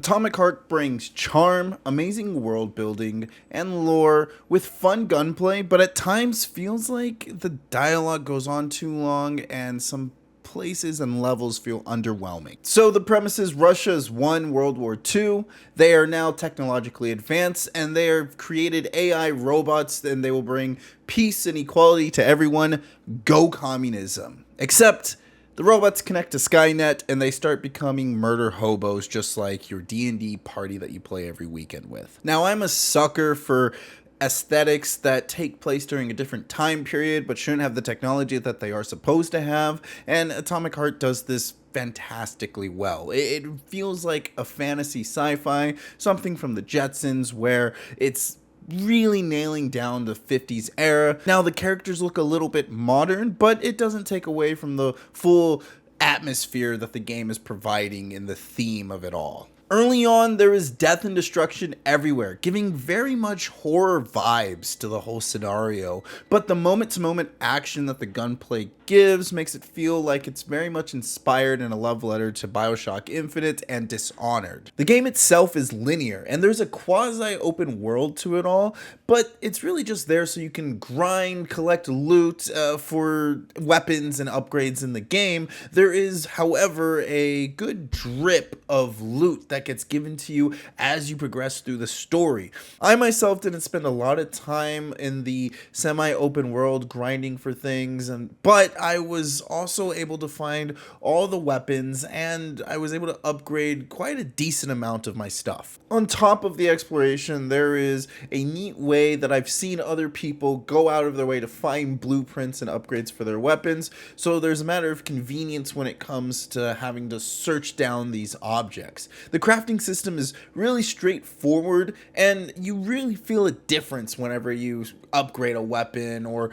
Atomic Heart brings charm, amazing world building, and lore with fun gunplay, but at times feels like the dialogue goes on too long and some places and levels feel underwhelming. So the premise is Russia has won World War II. They are now technologically advanced and they have created AI robots and they will bring peace and equality to everyone. Go communism. Except the robots connect to Skynet and they start becoming murder hobos just like your D&D party that you play every weekend with. Now, I'm a sucker for aesthetics that take place during a different time period but shouldn't have the technology that they are supposed to have, and Atomic Heart does this fantastically well. It feels like a fantasy sci-fi, something from the Jetsons, where it's really nailing down the 50s era. Now the characters look a little bit modern, but it doesn't take away from the full atmosphere that the game is providing in the theme of it all. Early on, there is death and destruction everywhere, giving very much horror vibes to the whole scenario, but the moment-to-moment action that the gunplay gives makes it feel like it's very much inspired in a love letter to BioShock Infinite and Dishonored. The game itself is linear, and there's a quasi-open world to it all, but it's really just there so you can grind, collect loot for weapons and upgrades in the game. There is, however, a good drip of loot that gets given to you as you progress through the story. I myself didn't spend a lot of time in the semi-open world grinding for things, but I was also able to find all the weapons and I was able to upgrade quite a decent amount of my stuff. On top of the exploration, there is a neat way that I've seen other people go out of their way to find blueprints and upgrades for their weapons, so there's a matter of convenience when it comes to having to search down these objects. The crafting system is really straightforward, and you really feel a difference whenever you upgrade a weapon or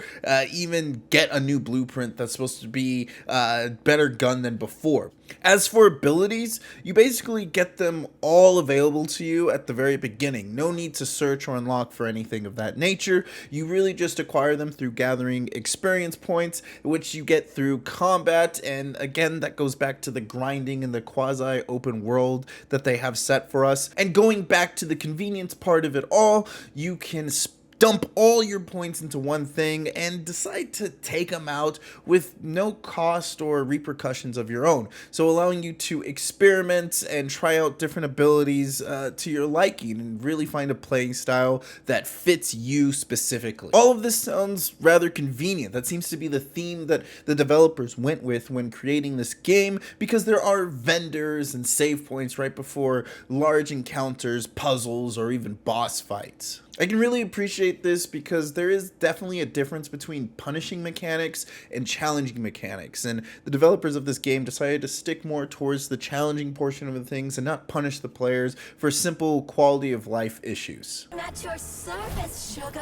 even get a new blueprint that's supposed to be a better gun than before. As for abilities, you basically get them all available to you at the very beginning. No need to search or unlock for anything of that nature. You really just acquire them through gathering experience points, which you get through combat, and again, that goes back to the grinding and the quasi-open world that they have set for us. And going back to the convenience part of it all, you can dump all your points into one thing and decide to take them out with no cost or repercussions of your own, so allowing you to experiment and try out different abilities to your liking and really find a playing style that fits you specifically. All of this sounds rather convenient. That seems to be the theme that the developers went with when creating this game, because there are vendors and save points right before large encounters, puzzles, or even boss fights. I can really appreciate this because there is definitely a difference between punishing mechanics and challenging mechanics, and the developers of this game decided to stick more towards the challenging portion of the things and not punish the players for simple quality of life issues. At your service, sugar.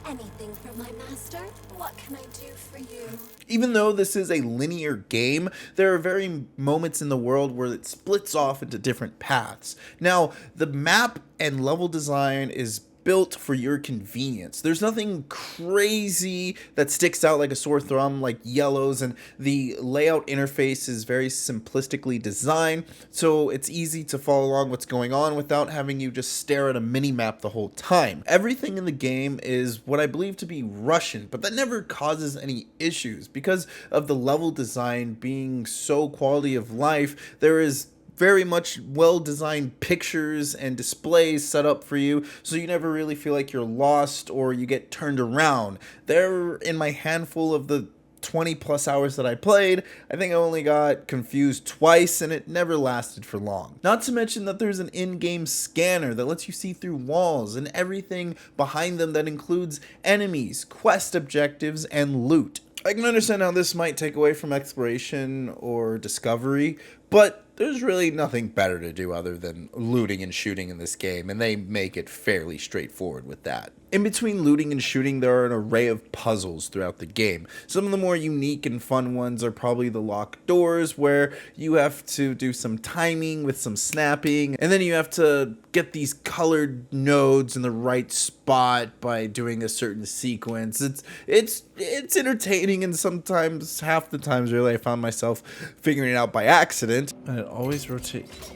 Anything for my master? What can I do for you? Even though this is a linear game, there are very moments in the world where it splits off into different paths. Now, the map and level design is built for your convenience. There's nothing crazy that sticks out like a sore thumb like yellows, and the layout interface is very simplistically designed, so it's easy to follow along what's going on without having you just stare at a mini-map the whole time. Everything in the game is what I believe to be Russian, but that never causes any issues because of the level design being so quality of life. There is very much well-designed pictures and displays set up for you, so you never really feel like you're lost or you get turned around. There, in my handful of the 20 plus hours that I played, I think I only got confused twice, and it never lasted for long. Not to mention that there's an in-game scanner that lets you see through walls and everything behind them that includes enemies, quest objectives, and loot. I can understand how this might take away from exploration or discovery, but there's really nothing better to do other than looting and shooting in this game, and they make it fairly straightforward with that. In between looting and shooting, there are an array of puzzles throughout the game. Some of the more unique and fun ones are probably the locked doors, where you have to do some timing with some snapping, and then you have to get these colored nodes in the right spot by doing a certain sequence. It's entertaining, and sometimes, half the times really, I found myself figuring it out by accident. And it always rotates.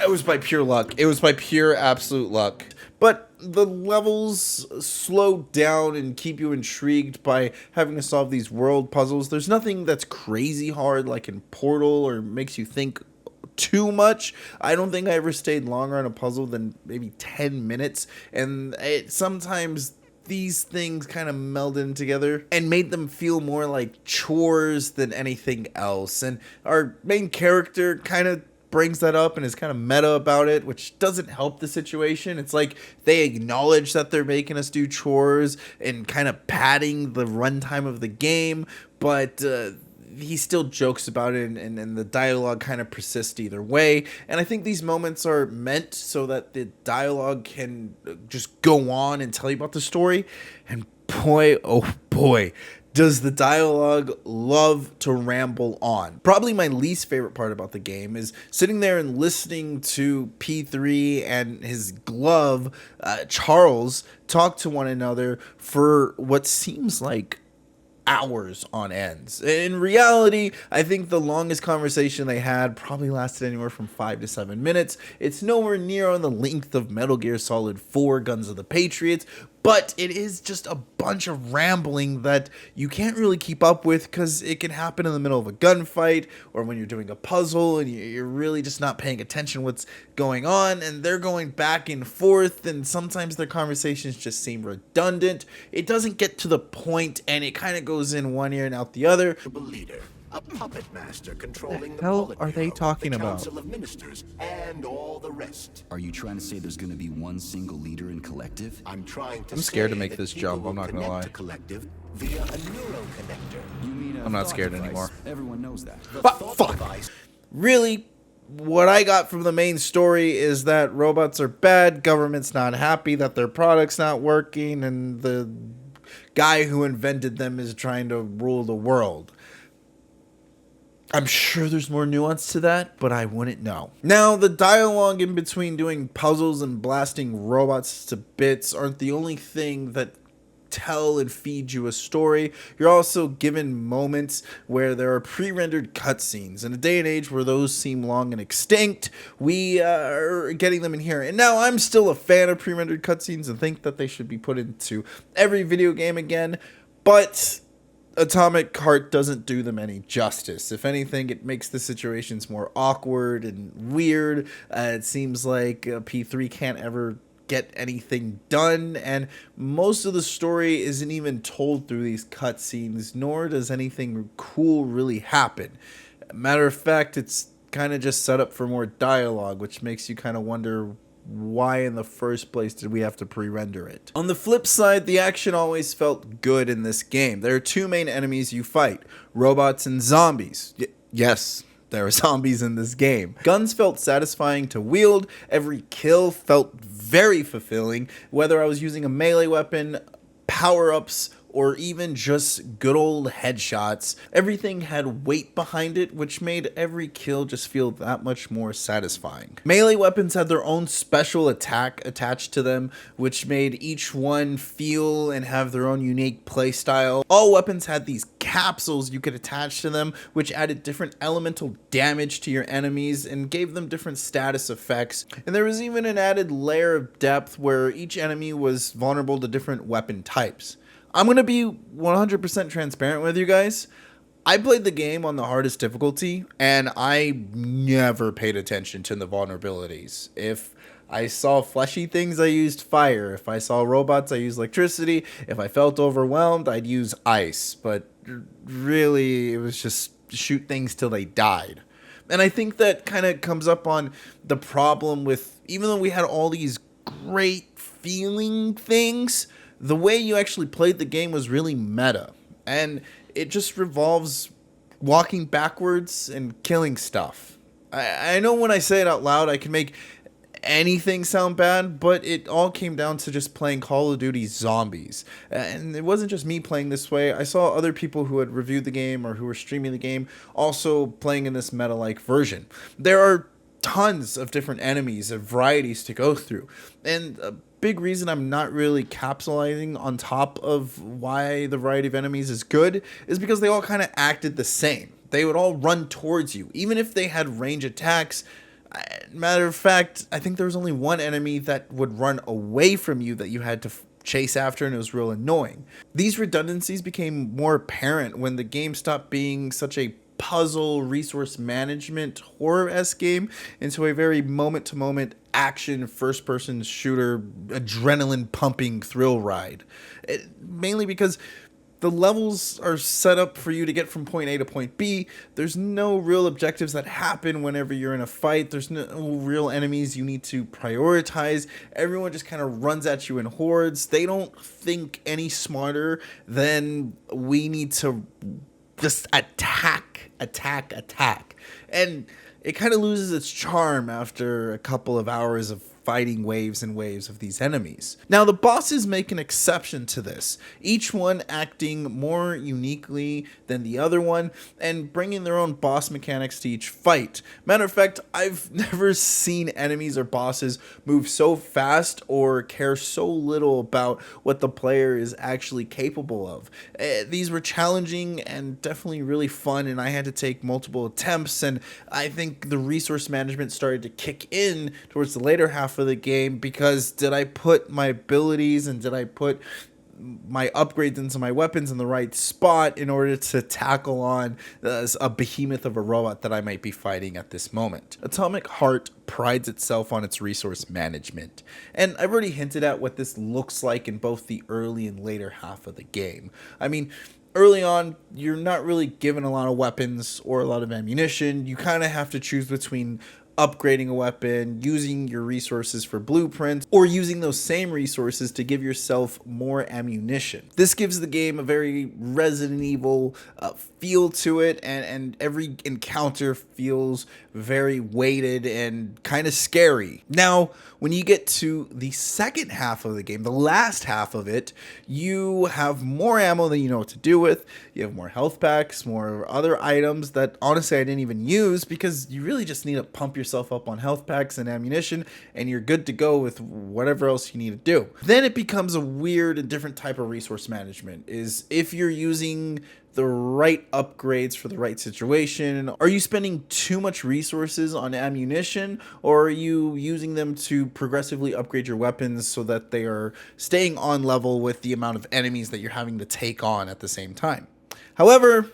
It was by pure luck. It was by pure absolute luck. But the levels slow down and keep you intrigued by having to solve these world puzzles. There's nothing that's crazy hard like in Portal or makes you think too much. I don't think I ever stayed longer on a puzzle than maybe 10 minutes. And sometimes these things kind of melded in together and made them feel more like chores than anything else. And our main character kind of brings that up and is kind of meta about it, which doesn't help the situation. It's like they acknowledge that they're making us do chores and kind of padding the runtime of the game, but he still jokes about it, and the dialogue kind of persists either way. And I think these moments are meant so that the dialogue can just go on and tell you about the story. And boy, oh boy, does the dialogue love to ramble on. Probably my least favorite part about the game is sitting there and listening to P3 and his glove, Charles, talk to one another for what seems like hours on ends. In reality, I think the longest conversation they had probably lasted anywhere from 5 to 7 minutes. It's nowhere near on the length of Metal Gear Solid 4 Guns of the Patriots, but it is just a bunch of rambling that you can't really keep up with because it can happen in the middle of a gunfight or when you're doing a puzzle and you're really just not paying attention to what's going on, and they're going back and forth, and sometimes their conversations just seem redundant. It doesn't get to the point, and it kind of goes in one ear and out the other. Leader, a puppet master controlling the hell Politburo, are they talking the about? Council of Ministers, and all the rest. Are you trying to say there's going to be one single leader in Collective? I'm trying to. I'm scared to say make that this people jump, I'm will not gonna connect lie. to Collective via a neuroconnector. You mean a I'm not thought scared device. anymore. Everyone knows that. The But thought fuck. device Really, what I got from the main story is that robots are bad, government's not happy that their product's not working, and the guy who invented them is trying to rule the world. I'm sure there's more nuance to that, but I wouldn't know. Now, the dialogue in between doing puzzles and blasting robots to bits aren't the only thing that tell and feed you a story. You're also given moments where there are pre-rendered cutscenes. In a day and age where those seem long and extinct, we are getting them in here. And now I'm still a fan of pre-rendered cutscenes and think that they should be put into every video game again, but Atomic Heart doesn't do them any justice. If anything, it makes the situations more awkward and weird. It seems like P3 can't ever get anything done, and most of the story isn't even told through these cutscenes, nor does anything cool really happen. Matter of fact, it's kind of just set up for more dialogue, which makes you kind of wonder why in the first place did we have to pre-render it. On the flip side, the action always felt good in this game. There are two main enemies you fight, robots and zombies. Yes, there are zombies in this game. Guns felt satisfying to wield. Every kill felt very fulfilling, whether I was using a melee weapon, power-ups, or even just good old headshots. Everything had weight behind it, which made every kill just feel that much more satisfying. Melee weapons had their own special attack attached to them, which made each one feel and have their own unique playstyle. All weapons had these capsules you could attach to them, which added different elemental damage to your enemies and gave them different status effects. And there was even an added layer of depth where each enemy was vulnerable to different weapon types. I'm going to be 100% transparent with you guys. I played the game on the hardest difficulty, and I never paid attention to the vulnerabilities. If I saw fleshy things, I used fire. If I saw robots, I used electricity. If I felt overwhelmed, I'd use ice. But really, it was just shoot things till they died. And I think that kind of comes up on the problem with, even though we had all these great feeling things, the way you actually played the game was really meta, and it just revolves walking backwards and killing stuff. I know when I say it out loud, I can make anything sound bad, but it all came down to just playing Call of Duty Zombies. And it wasn't just me playing this way. I saw other people who had reviewed the game or who were streaming the game also playing in this meta-like version. There are tons of different enemies and varieties to go through, and big reason I'm not really capitalizing on top of why the variety of enemies is good is because they all kind of acted the same. They would all run towards you. Even if they had range attacks, Matter of fact, I think there was only one enemy that would run away from you that you had to chase after, and it was real annoying. These redundancies became more apparent when the game stopped being such a puzzle resource management horror-esque game into a very moment-to-moment action first-person shooter adrenaline pumping thrill ride. Mainly because the levels are set up for you to get from point A to point B. There's no real objectives that happen whenever you're in a fight. There's no real enemies you need to prioritize. Everyone just kind of runs at you in hordes. They don't think any smarter than we need to just attack. And it kind of loses its charm after a couple of hours of fighting waves and waves of these enemies. Now, the bosses make an exception to this, each one acting more uniquely than the other one and bringing their own boss mechanics to each fight. Matter of fact, I've never seen enemies or bosses move so fast or care so little about what the player is actually capable of. These were challenging and definitely really fun, and I had to take multiple attempts, and I think the resource management started to kick in towards the later half of the game, because did I put my abilities and did I put my upgrades into my weapons in the right spot in order to tackle on a behemoth of a robot that I might be fighting at this moment. Atomic Heart prides itself on its resource management, and I've already hinted at what this looks like in both the early and later half of the game. I mean, early on, you're not really given a lot of weapons or a lot of ammunition. You kind of have to choose between upgrading a weapon, using your resources for blueprints, or using those same resources to give yourself more ammunition. This gives the game a very Resident Evil feel to it, and every encounter feels very weighted and kind of scary. Now, when you get to the second half of the game, the last half of it, you have more ammo than you know what to do with. You have more health packs, more other items that honestly I didn't even use, because you really just need to pump yourself up on health packs and ammunition, and you're good to go with whatever else you need to do. Then it becomes a weird and different type of resource management. Is if you're using the right upgrades for the right situation, are you spending too much resources on ammunition, or are you using them to progressively upgrade your weapons so that they are staying on level with the amount of enemies that you're having to take on at the same time? However,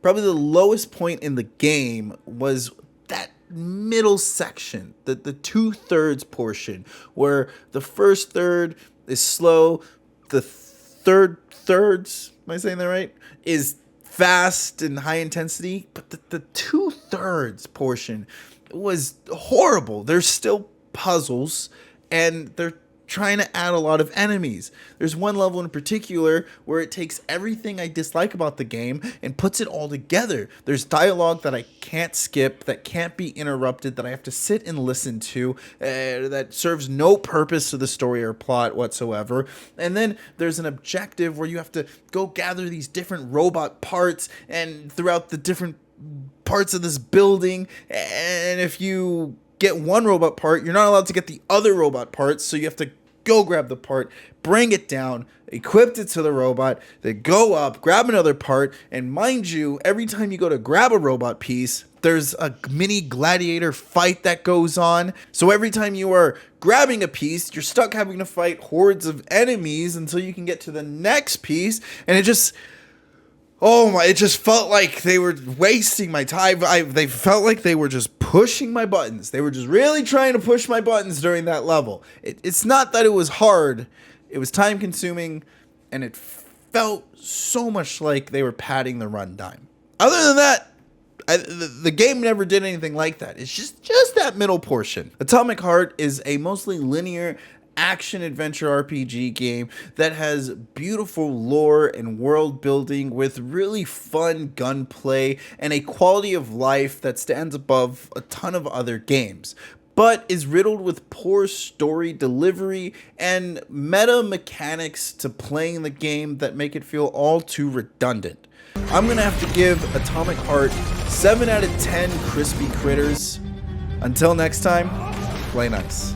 probably the lowest point in the game was that middle section, the 2/3 portion, where the first third is slow, the thirds, am I saying that right, is fast and high intensity, but the 2/3 portion was horrible. There's still puzzles, and they're trying to add a lot of enemies. There's one level in particular where it takes everything I dislike about the game and puts it all together. There's dialogue that I can't skip, that can't be interrupted, that I have to sit and listen to, that serves no purpose to the story or plot whatsoever. And then there's an objective where you have to go gather these different robot parts and throughout the different parts of this building, and if you get one robot part, you're not allowed to get the other robot parts, so you have to go grab the part, bring it down, equip it to the robot, then go up, grab another part, and mind you, every time you go to grab a robot piece, there's a mini gladiator fight that goes on. So every time you are grabbing a piece, you're stuck having to fight hordes of enemies until you can get to the next piece, and it just felt like they were wasting my time. They felt like they were just pushing my buttons. They were just really trying to push my buttons during that level. It's not that it was hard. It was time consuming, and it felt so much like they were padding the runtime. Other than that, the game never did anything like that. It's just that middle portion. Atomic Heart is a mostly linear action-adventure RPG game that has beautiful lore and world building with really fun gunplay and a quality of life that stands above a ton of other games, but is riddled with poor story delivery and meta mechanics to playing the game that make it feel all too redundant. I'm gonna have to give Atomic Heart 7 out of 10 crispy critters. Until next time, play nice.